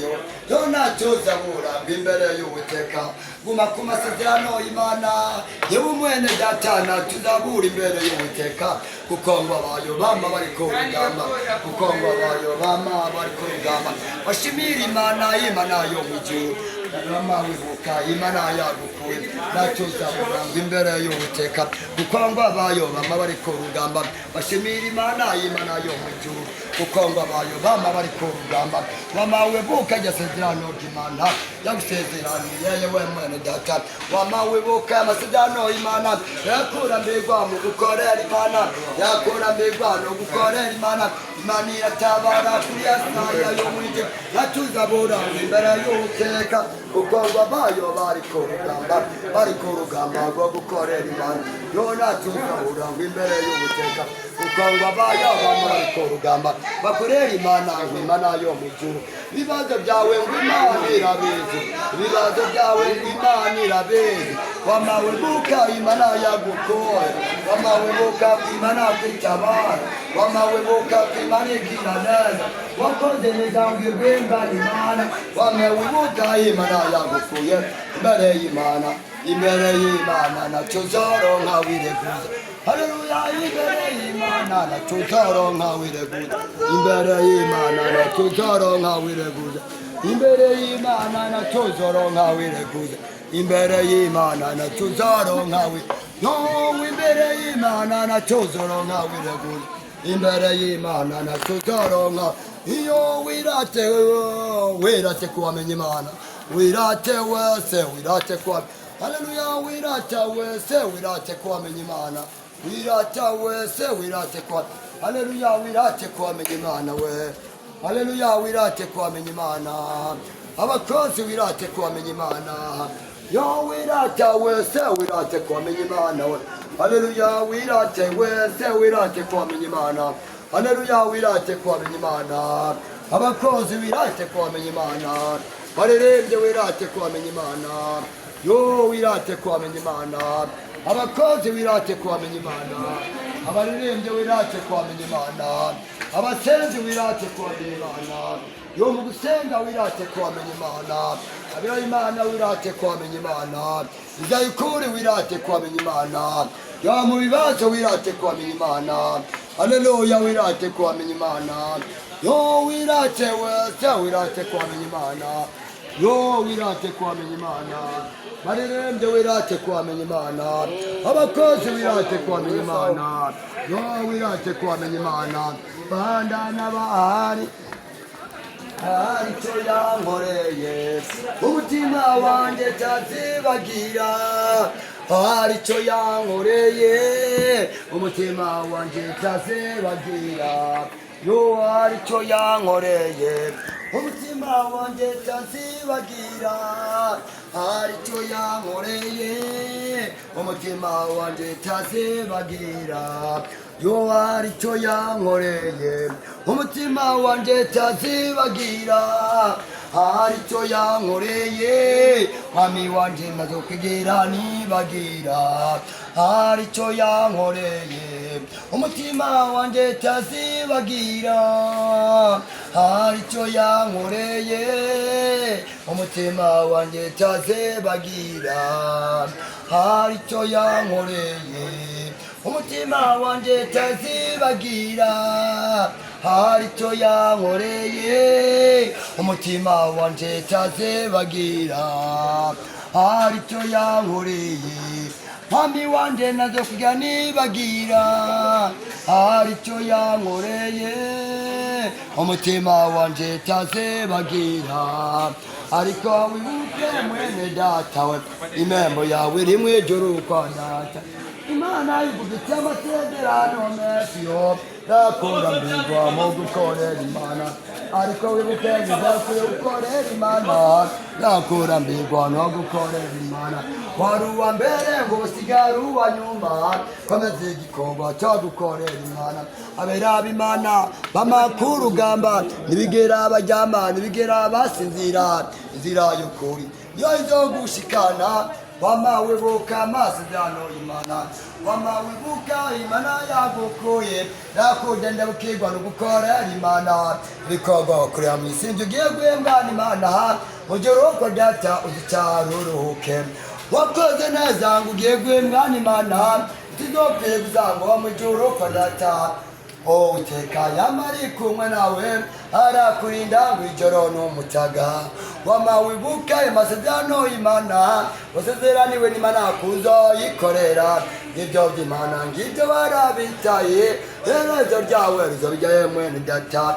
wagukuyeho yo ntacuzabura imbere y'Uwiteka guma ku masezerano y'Imana yewe mwene data ntacuzabura imbere y'Uwiteka kuko ngo abayo bama bari ku rugamba kuko ngo abayo bama bari ku rugamba bashimira Imana yo mu ijuru Rama wibuka Imana yagukuye ntacuzabura imbere y'Uwiteka kuko ngo abayo bama bari ku rugamba bashimira Imana yo mu ijuru kuko ngo abayo bama bari ku rugamba mama wibuka amasezerano y'Imana yagusezeraniye yewe mwene data mama wibuka amasezerano y'Imana yakurambirwa mu gukorera Imana yakurambirwa no gukorera Imana Imana iratabara kuri Yesaya yo mu ijuru ntacuzabura imbere y'Uwiteka kuko ngo abayo bari ku rugamba rwo gukorera Imana yo ntacuzabura imbere y'Uwiteka kuko ngo abayo bari ku rugamba bakorera Imana yo mu ijuru ibibazo byawe ngo Imana irabizi ibibazo byawe ngo Imana irabizi wamawe buka Imana yagukoye wamawe buka Imana kwitabara wamawe buka Imana igira neza wakoze neza ngo urwemba Imana wamawe buka Imana yagukuye imbere y'Imana ntacuzoronka wireguza Haleluya imbere y'Imana ntacuzoronka wireguza imbere y'Imana ntacuzoronka wireguza imbere y'Imana ntacuzoronka wireguza imbere y'Imana ntacuzoronka imbere y'Imana ntacuzoronka wireguza imbere y'Imana ntacuzoronka iyo wirate kuwamenya Imana wirate wese wirate kuwamenya Haleluya wirate wese wirate kuwamenya Imana wirate wese wirate kuwamenya Haleluya wirate kuwamenya Imana we Haleluya wirate kuwamenya Imana abakozi wirate kuwamenya Imana yo wirate wese wirate kuwamenya Imana we Haleluya wirate wese wirate kuwamenya Imana Haleluya wirate kuwamenya Imana abakozi wirate kuwamenya Imana baririmbye wirate kuwamenya Imana yo wirate kuwamenya Imana abakozi wirate kuwamenya Imana abaririmbye wirate kuwamenya Imana abasenzi wirate kuwamenya Imana yo mu gusenga wirate kuwamenya Imana abira Imana wirate kuwamenya Imana izayikuri wirate kuwamenya Imana yo mu bibazo wirate kuwamenya Imana Haleluya wirate kuwamenya Imana yo wirate wese wirate kuwamenya Imana yo wirate kuwamenya Imana baririmbye wirate kuwamenya Imana abakozi wirate kuwamenya Imana yo wirate kuwamenya Imana bandana bahari icyo yankoreye umutima wanjye tazibagira icyo yankoreye umutima wanjye tazibagira yo icyo yankoreye umutima wanjye tazibagira icyo yankoreye umutima wanjye tazibagira yo icyo yankoreye umutima wanjye tazibagira icyo yankoreye mwami wanjye maze kugera nibagira icyo yankoreye umutima wanjye tazibagira icyo yankoreye umutima wanjye tazibagira icyo yankoreye umutima wanjye tazibagira icyo yankoreye umutima wanjye tazibagira icyo yankoreye mwami wanjye nazo kujya nibagira icyo yankoreye umutima wanjye tazibagira ariko wibuke mwene data we impembo yawe iri mu ijuru kwa data Imana igufite amasezerano menshi yo nakurambirwa mu gukorera Imana ariko wibuke bizakwiye gukorera Imana nakurambirwa no gukorera Imana wari uwa mbere ngo usigare uwa nyuma komeza igikorwa cyo gukorera Imana abera b'Imana bamakuru urugamba ntibigera bajyama ntibigera basinzira inzira y'ukuri yo izo gushikana wama wibuka amasezerano y'Imana wama wibuka Imana yagukuye yakugenda bukigwa no gukorera Imana ibikorwa kurira mu isi ugiye guhembwa n'Imana ujoro ko data uzicaruruhuke wakoze neza ngo ugiye guhembwa n'Imana tizopfe kuzangwa mu joro ko data Uwiteka yamari kumwe nawe arakurinda ijoro n'umutaga wama wibuka amasezerano y'Imana wasezeraniwe n'Imana kuzoyikorera ibyo by'Imana ngibyo barabitaye iherezo ryawe rizobijya yemwe ni data